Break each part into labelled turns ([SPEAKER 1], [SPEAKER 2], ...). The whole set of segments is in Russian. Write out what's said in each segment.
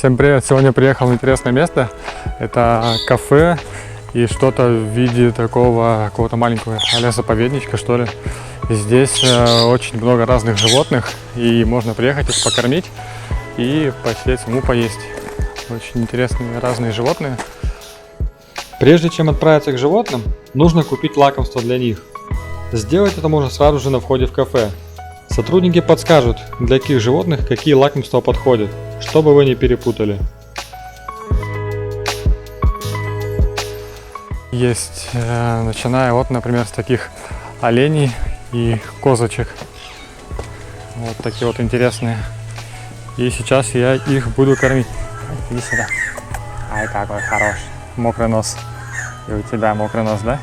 [SPEAKER 1] Всем привет! Сегодня приехал в интересное место. Это кафе и что-то в виде такого какого-то маленького заповедничка, что ли. Здесь очень много разных животных, и можно приехать их покормить и посидеть саму поесть. Очень интересные разные животные.
[SPEAKER 2] Прежде чем отправиться к животным, нужно купить лакомство для них. Сделать это можно сразу же на входе в кафе. Сотрудники подскажут, для каких животных какие лакомства подходят, чтобы вы не перепутали.
[SPEAKER 1] Есть, начиная вот, например, с таких оленей и козочек. Вот такие вот интересные. И сейчас я их буду кормить. Иди сюда. Ай, какой хороший. Мокрый нос. И у тебя мокрый нос, да?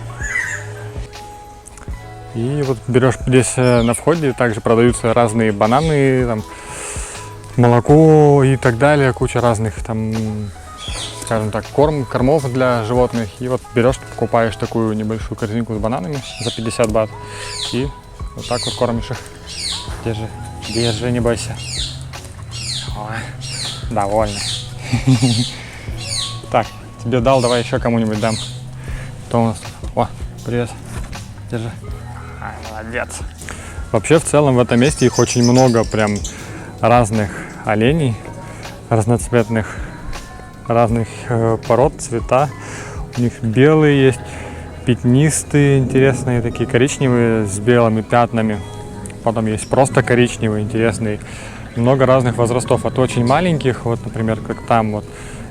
[SPEAKER 1] И вот берешь здесь на входе, также продаются разные бананы, там, молоко и так далее, куча разных там, скажем так, кормов для животных. И вот берешь, покупаешь такую небольшую корзинку с бананами за 50 бат и вот так вот кормишь их. Держи, держи, не бойся. Ой, довольно. Так, тебе дал, давай еще кому-нибудь дам. Кто у нас? О, привет, держи. Ай, молодец. Вообще, в целом, в этом месте их очень много, прям разных оленей, разноцветных, разных пород, цвета. У них белые есть, пятнистые, интересные, такие коричневые с белыми пятнами. Потом есть просто коричневые, интересные. Много разных возрастов, от очень маленьких, вот, например, как там вот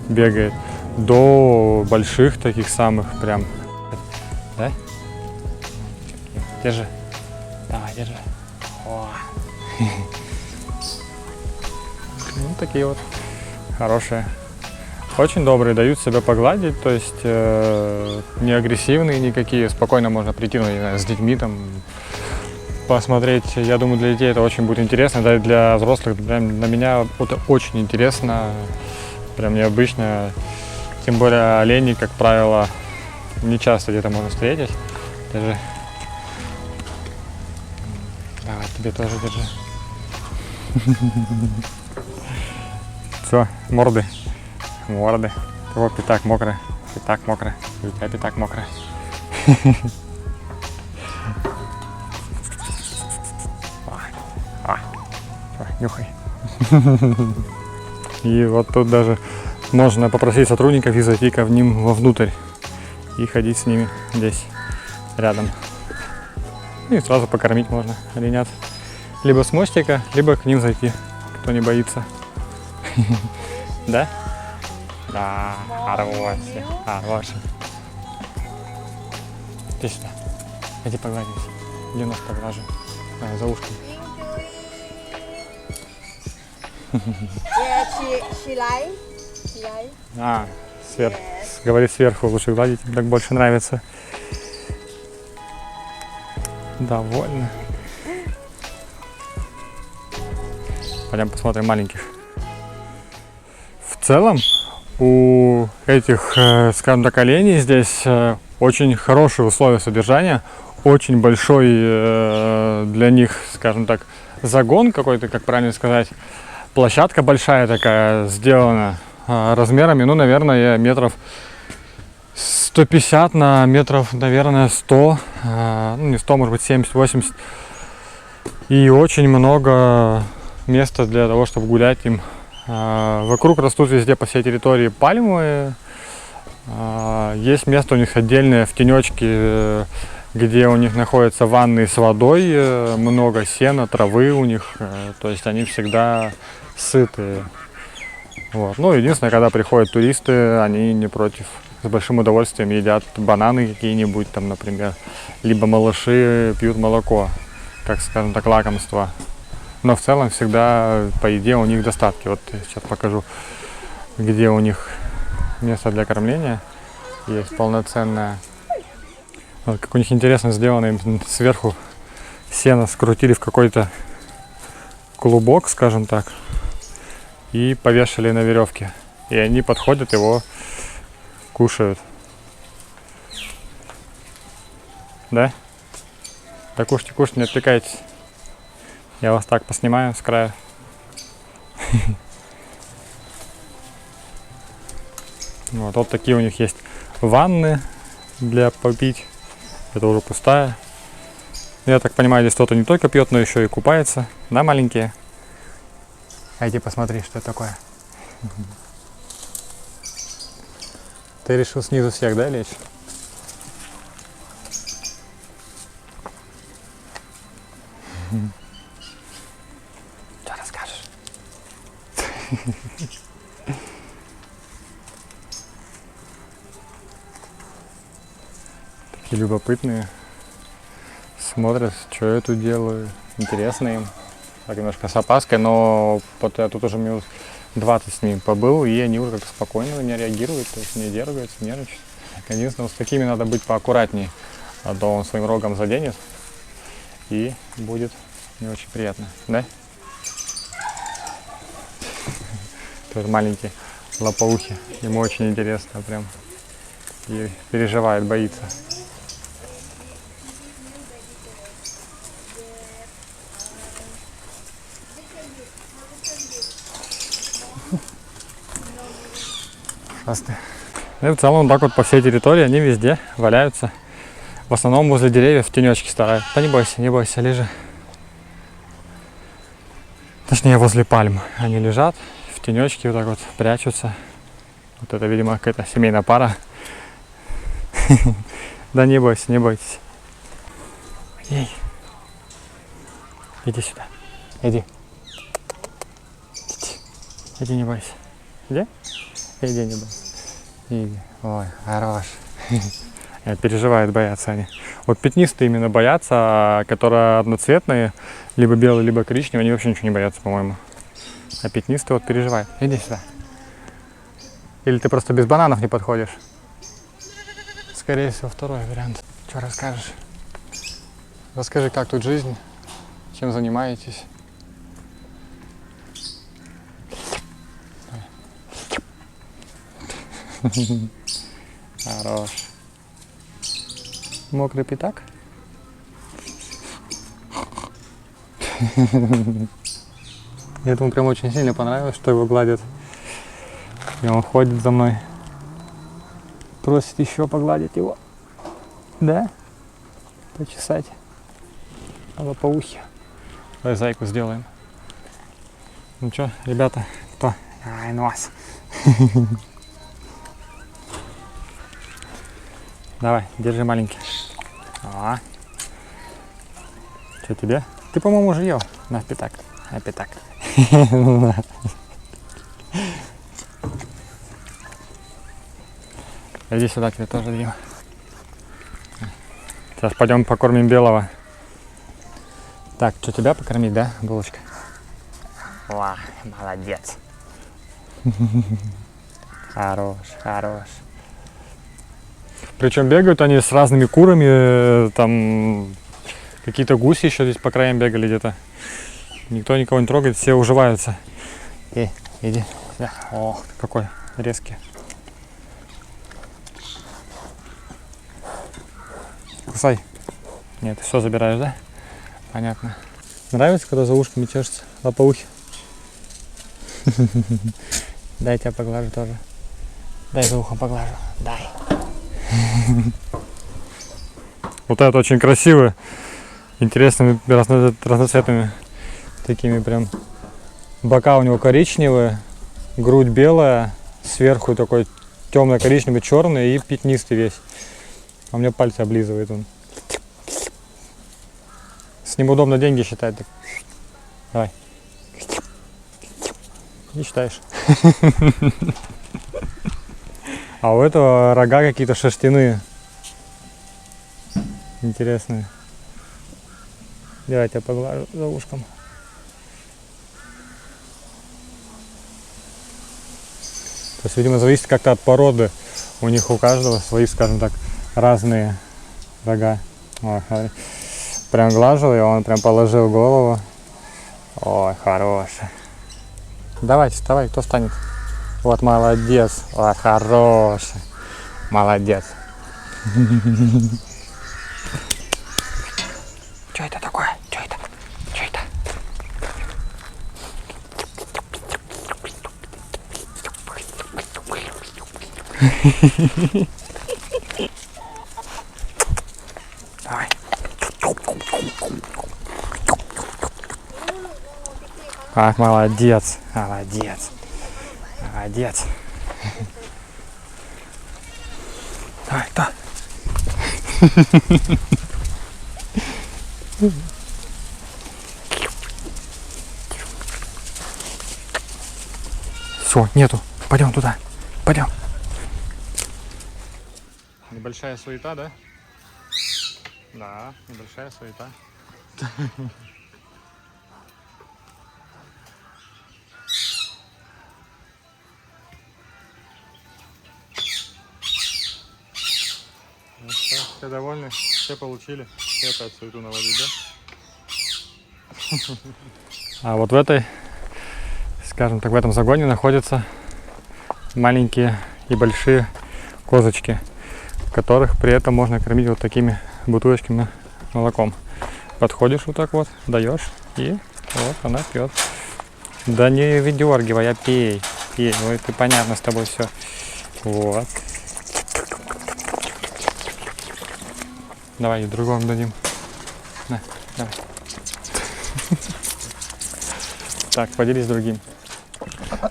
[SPEAKER 1] бегает, до больших таких самых прям. Да? Держи. Давай, держи. О. Ну, такие вот хорошие. Очень добрые, дают себя погладить, то есть не агрессивные никакие. Спокойно можно прийти, ну, не знаю, с детьми там посмотреть. Я думаю, для детей это очень будет интересно, да и для взрослых. Прям на меня это очень интересно, прям необычно. Тем более оленей, как правило, не часто где-то можно встретить. Даже давай, тебе тоже держи. Все, морды. Морды. Его пятак мокрый. Пятак мокрый. У тебя пятак мокрый. Нюхай. И вот тут даже можно попросить сотрудников и зайти к ним вовнутрь и ходить с ними здесь рядом. И сразу покормить можно оленят. Либо с мостика, либо к ним зайти, кто не боится. Да? Да, хороший, хороший. Иди сюда. Иди погладись. Иди нос поглажу. За ушком. А, сверху. Говорит, сверху лучше гладить, так больше нравится. Довольно. Пойдем посмотрим маленьких. В целом, у этих, скажем так, оленей здесь очень хорошие условия содержания. Очень большой для них, скажем так, загон какой-то, как правильно сказать. Площадка большая такая сделана размерами, ну, наверное, метров 150 на метров, наверное, 100, ну, не 100, может быть, 70-80. И очень много места для того, чтобы гулять им. Вокруг растут везде по всей территории пальмы. Есть место у них отдельное в тенечке, где у них находятся ванны с водой, много сена, травы у них, то есть они всегда сытые. Вот. Ну, единственное, когда приходят туристы, они не против, с большим удовольствием едят бананы какие-нибудь там, например, либо малыши пьют молоко, как, скажем так, лакомство. Но в целом всегда по еде у них достатки. Вот сейчас покажу, где у них место для кормления есть полноценное. Вот как у них интересно сделано, им сверху сено скрутили в какой-то клубок, скажем так, и повешали на веревке. И они подходят, его кушают. Да? Да кушайте, кушайте, не отвлекайтесь. Я вас так поснимаю с края. Вот такие у них есть ванны для попить. Это уже пустая. Я так понимаю, здесь кто-то не только пьет, но еще и купается. Да, маленькие? А иди посмотри, что это такое. Ты решил снизу всех, да, лечь? Что расскажешь? Такие любопытные. Смотрят, что я тут делаю. Интересно им. Так немножко с опаской, но вот я тут уже минут 20 с ними побыл, и они уже как-то спокойно не реагируют, то есть не дергаются, не нервничают. Единственное, вот с такими надо быть поаккуратнее, а то он своим рогом заденет, и будет не очень приятно, да? Тоже маленький лопоухий, ему очень интересно прям, и переживает, боится. И в целом так вот по всей территории они везде валяются. В основном возле деревьев в тенечке стараются. Да не бойся, лежи. Точнее, возле пальм они лежат, в тенечке вот так вот прячутся. Вот это, видимо, какая-то семейная пара. Да не бойся, не бойтесь. Эй. Иди сюда. Иди. Иди, не бойся. Иди? Иди, не бойся. Иди. Ой, хорош. Переживают, боятся они. Вот пятнистые именно боятся, а которые одноцветные, либо белые, либо коричневые, они вообще ничего не боятся, по-моему. А пятнистые вот переживают. Иди сюда. Или ты просто без бананов не подходишь? Скорее всего, второй вариант. Что расскажешь? Расскажи, как тут жизнь, чем занимаетесь? Хорош. Мокрый пятак? Этому прям очень сильно понравилось, что его гладят. И он ходит за мной. Просит еще погладить его. Да? Почесать. Лопоухи. Давай зайку сделаем. Ну что, ребята, кто? Ай, нос. Давай, держи, маленький. О. Что тебе? Ты, по-моему, уже ел. На пятак. На пятак. Иди сюда, тебе тоже дадим. Сейчас пойдем покормим белого. Так, что, тебя покормить, да, булочка? Ва, молодец. Хорош, хорош. Причем бегают они с разными курами, там какие-то гуси еще здесь по краям бегали где-то. Никто никого не трогает, все уживаются. Иди сюда. О, какой резкий. Кусай. Нет, ты все забираешь, да? Понятно. Нравится, когда за ушками чешется? Лопоухи. Дай я тебя поглажу тоже. Дай за ухом поглажу. Дай. Вот это очень красиво. Интересными разноцветными. Такими прям. Бока у него коричневые. Грудь белая. Сверху такой темно-коричневый, черный и пятнистый весь. А у меня пальцы облизывает он. С ним удобно деньги считать. Так. Давай. Не считаешь. А у этого рога какие-то шерстяные. Интересные. Давай я тебя поглажу за ушком. То есть, видимо, зависит как-то от породы. У них у каждого свои, скажем так, разные рога. Ой, смотри. Прям глажу, и он прям положил голову. Ой, хороший. Давайте, вставай, кто станет? Вот, молодец. Ой, хороший. Молодец. Что это такое? Что это? Что это? Давай. А, молодец, молодец, молодец. Давай, да. Все, нету. Пойдем туда. Пойдем. Небольшая суета, да? Да, небольшая суета. Ну что, все довольны? Все получили? Все опять суету наводить, да? А вот в этой, скажем так, в этом загоне находятся маленькие и большие козочки, которых при этом можно кормить вот такими бутылочками молоком. Подходишь вот так вот, даешь, и вот она пьет. Да не выдергивай, а пей, пей. Ну это понятно с тобой все. Вот. Давай и другому дадим. На, давай. Так, поделись с другим.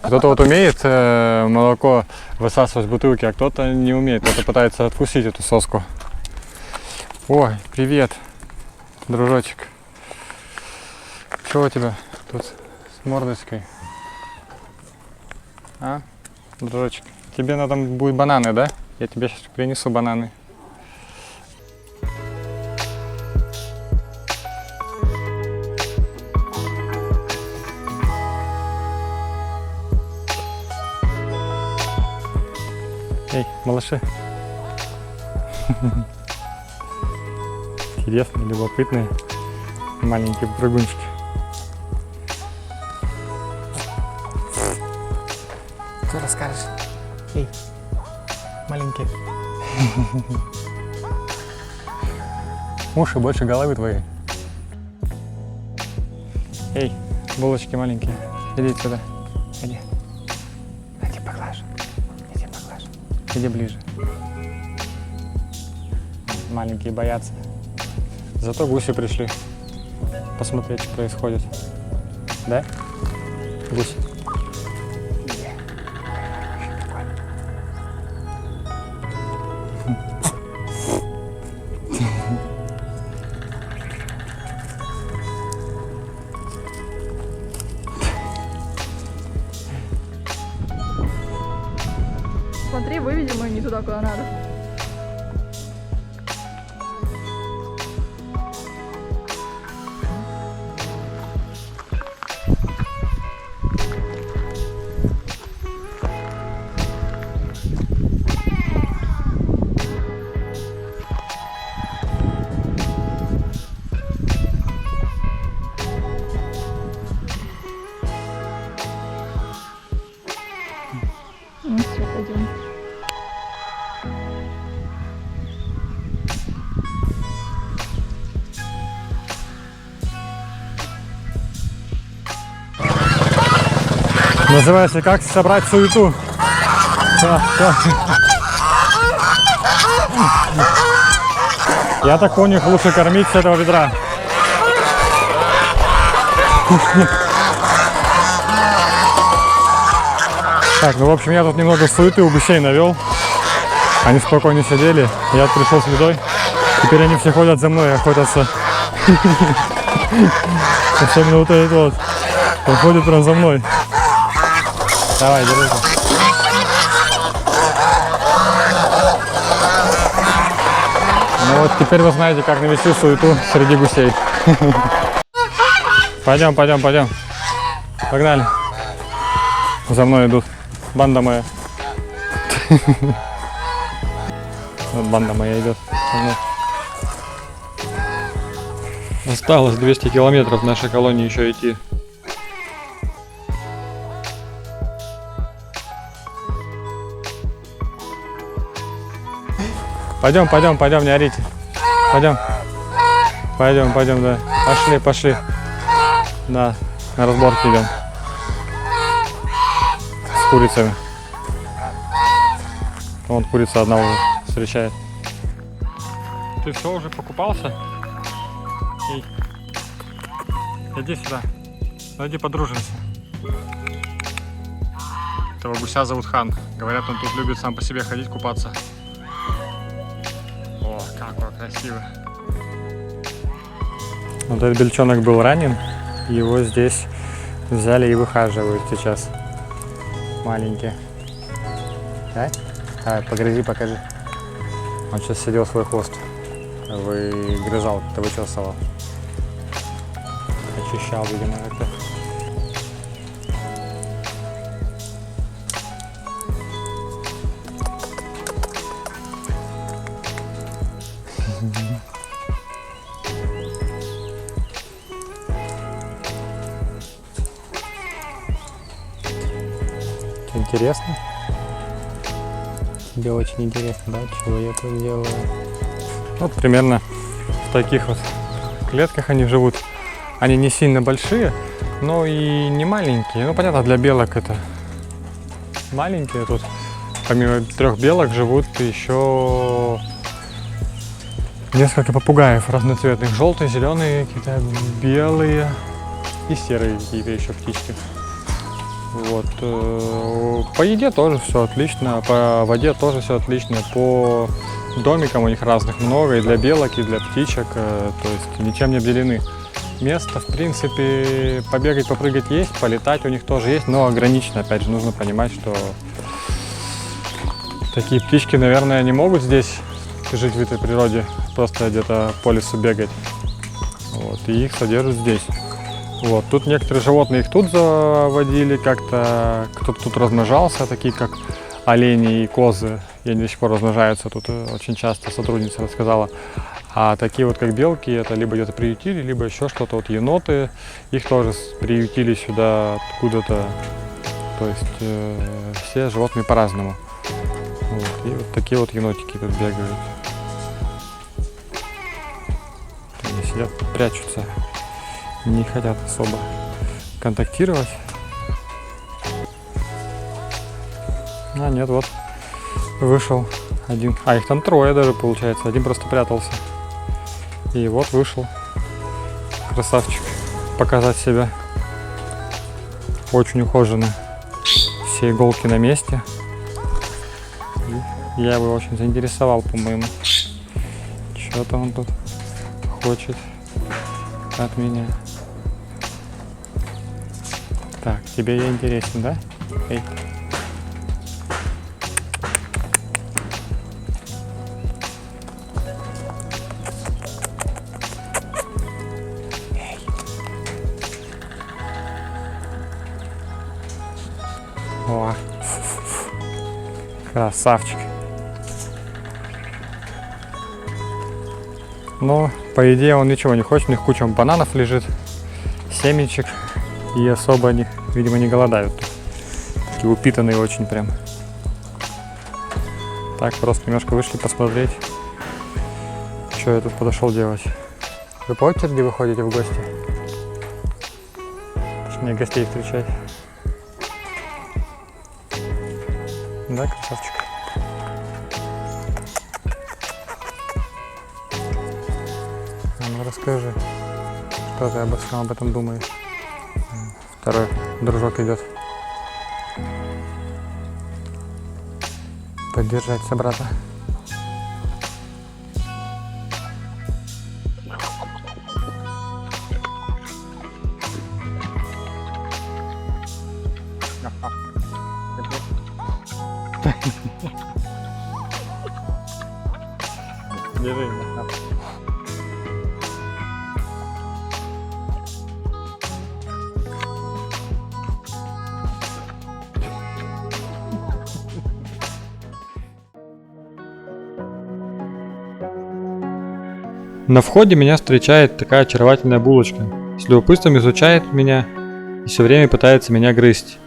[SPEAKER 1] Кто-то вот умеет молоко высасывать в бутылке, а кто-то не умеет. Кто-то пытается откусить эту соску. Ой, привет, дружочек. Что у тебя тут с мордочкой? А, дружочек? Тебе надо будет бананы, да? Я тебе сейчас принесу бананы. Эй, малыши. Интересные, любопытные маленькие прыгунчики. Что расскажешь? Эй, маленькие. Уши больше головы твоей. Эй, булочки маленькие. Иди сюда. Иди. Иди поглажу. Иди поглажу. Иди ближе. Маленькие боятся. Зато гуси пришли посмотреть, что происходит. Да? Гуси.
[SPEAKER 3] Смотри, выведем ее не туда, куда надо. Ну все, пойдем.
[SPEAKER 1] Называется «Как собрать суету». Я так понял, их лучше кормить с этого ведра. Так, ну в общем я тут немного суеты у гусей навел. Они спокойно сидели, я пришел с едой. Теперь они все ходят за мной, охотятся. Особенно вот этот вот. Он ходит прям за мной. Давай, держи. Ну вот теперь вы знаете, как навести суету среди гусей. Пойдем, пойдем, пойдем. Погнали. За мной идут. Банда моя. Вот банда моя идет. Осталось 200 километров нашей колонии еще идти. Пойдем, пойдем, пойдем, не орите. Пойдем. Пойдем, пойдем, да. Пошли, пошли. Да, на разборке идем. С курицами. Вон курица одна уже встречает. Ты все уже покупался? Эй, иди сюда. Иди подружимся. Этого гуся зовут Хан. Говорят, он тут любит сам по себе ходить, купаться. О, какой красивый. Вот этот бельчонок был ранен. Его здесь взяли и выхаживают сейчас. Маленький. Да? Давай, погрызи, покажи. Он сейчас сидел свой хвост. Выгрызал, как-то вычесывал. Очищал, видимо, как-то. Интересно? Тебе очень интересно, да, чего я тут делаю? Вот примерно в таких вот клетках они живут. Они не сильно большие, но и не маленькие. Ну, понятно, для белок это маленькие. Тут помимо 3 белок живут еще несколько попугаев разноцветных. Желтые, зеленые, какие-то белые и серые какие-то еще птички. Вот. По еде тоже все отлично, по воде тоже все отлично, по домикам у них разных много, и для белок, и для птичек, то есть ничем не обделены. Место, в принципе, побегать, попрыгать есть, полетать у них тоже есть, но ограничено, опять же, нужно понимать, что такие птички, наверное, не могут здесь жить в этой природе, просто где-то по лесу бегать, вот, и их содержат здесь. Вот. Тут некоторые животные их тут заводили как-то, кто-то тут размножался, такие как олени и козы, и они до сих пор размножаются, тут очень часто сотрудница рассказала. А такие вот как белки, это либо где-то приютили, либо еще что-то, вот еноты, их тоже приютили сюда откуда-то, то есть все животные по-разному. Вот. И вот такие вот енотики тут бегают. Они сидят, прячутся. Не хотят особо контактировать. А нет, вот вышел один. А их там 3 даже получается. Один просто прятался. И вот вышел. Красавчик. Показать себя. Очень ухоженно. Все иголки на месте. И я его очень заинтересовал, по-моему. Что-то он тут хочет от меня. Так, тебе я интересен, да? Эй. Эй. О, красавчик. Но, по идее, он ничего не хочет, у них куча бананов лежит, семечек. И особо они, видимо, не голодают. Такие упитанные очень прям. Так, просто немножко вышли посмотреть, что я тут подошел делать. Вы по очереди выходите в гости? Точнее, гостей встречать. Да, красавчик. Ну, расскажи, что ты об этом думаешь. Второй дружок идет. Поддержать собрата. Держи.
[SPEAKER 2] На входе меня встречает такая очаровательная булочка. С любопытством изучает меня и все время пытается меня грызть.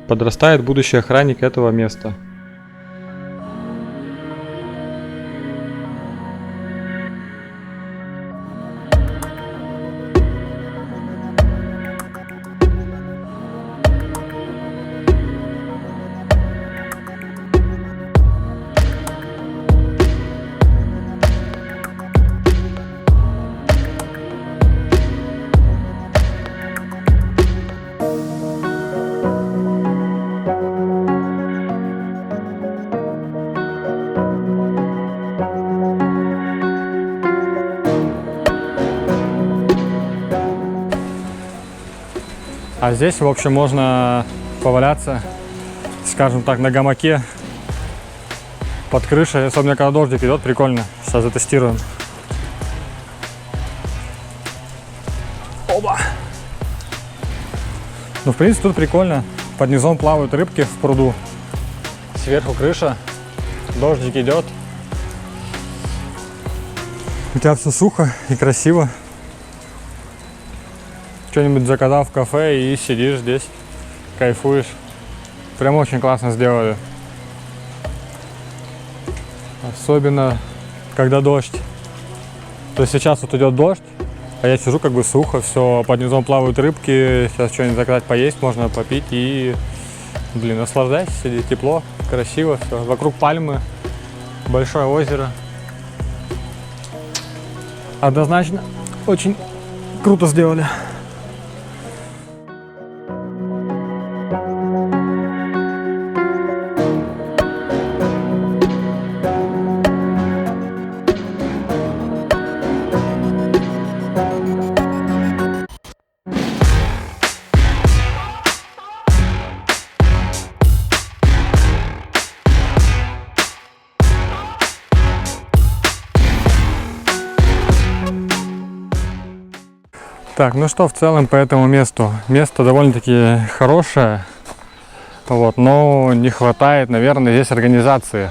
[SPEAKER 2] Подрастает будущий охранник этого места.
[SPEAKER 1] А здесь, в общем, можно поваляться, скажем так, на гамаке под крышей, особенно когда дождик идет, прикольно. Сейчас затестируем. Оба! Ну, в принципе, тут прикольно. Под низом плавают рыбки в пруду. Сверху крыша, дождик идет. У тебя все сухо и красиво. Что-нибудь заказал в кафе и сидишь здесь, кайфуешь. Прям очень классно сделали. Особенно, когда дождь. То есть сейчас вот идет дождь, а я сижу как бы сухо, все, под низом плавают рыбки. Сейчас что-нибудь заказать поесть, можно попить и, блин, наслаждайся, сиди, тепло, красиво, все. Вокруг пальмы, большое озеро. Однозначно, очень круто сделали. Так, ну что в целом по этому месту? Место довольно-таки хорошее, вот, но не хватает, наверное, здесь организации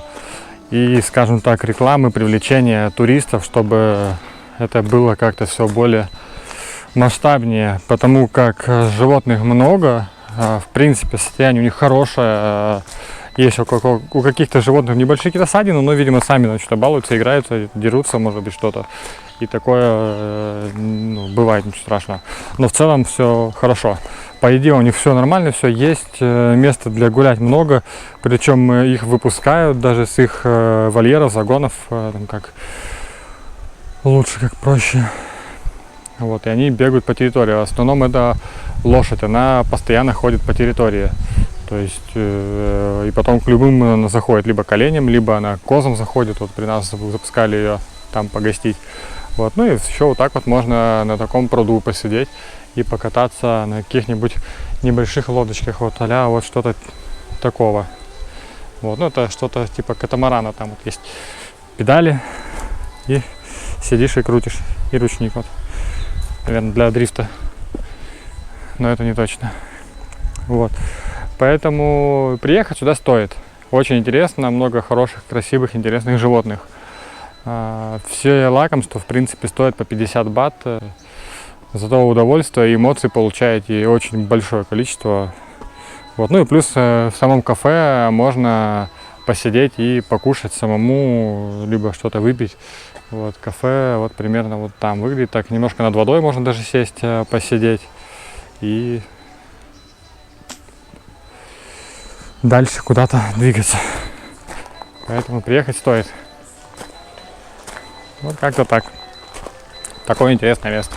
[SPEAKER 1] и, скажем так, рекламы, привлечения туристов, чтобы это было как-то все более масштабнее, потому как животных много, в принципе, состояние у них хорошее, есть у каких-то животных небольшие какие-то ссадины, но, видимо, сами что-то балуются, играются, дерутся, может быть, что-то. И такое, ну, бывает, ничего страшного. Но в целом все хорошо. По еде у них все нормально, все есть, места для гулять много. Причем их выпускают даже с их вольеров, загонов, там как лучше, как проще. Вот, и они бегают по территории. В основном это лошадь, она постоянно ходит по территории. То есть, и потом к любым она заходит, либо к оленям, либо она к козам заходит. Вот при нас запускали ее там погостить. Вот, ну и еще вот так вот можно на таком пруду посидеть и покататься на каких-нибудь небольших лодочках, вот а-ля вот что-то такого. Вот, ну это что-то типа катамарана, там вот есть педали и сидишь и крутишь, и ручник вот, наверное, для дрифта, но это не точно. Вот, поэтому приехать сюда стоит, очень интересно, много хороших, красивых, интересных животных. Все лакомства, в принципе, стоят по 50 бат. Зато удовольствие и эмоции получаете очень большое количество. Вот. Ну и плюс в самом кафе можно посидеть и покушать самому, либо что-то выпить. Вот. Кафе вот примерно вот там выглядит так. Немножко над водой можно даже сесть, посидеть. И дальше куда-то двигаться. Поэтому приехать стоит. Вот как-то так. Такое интересное место.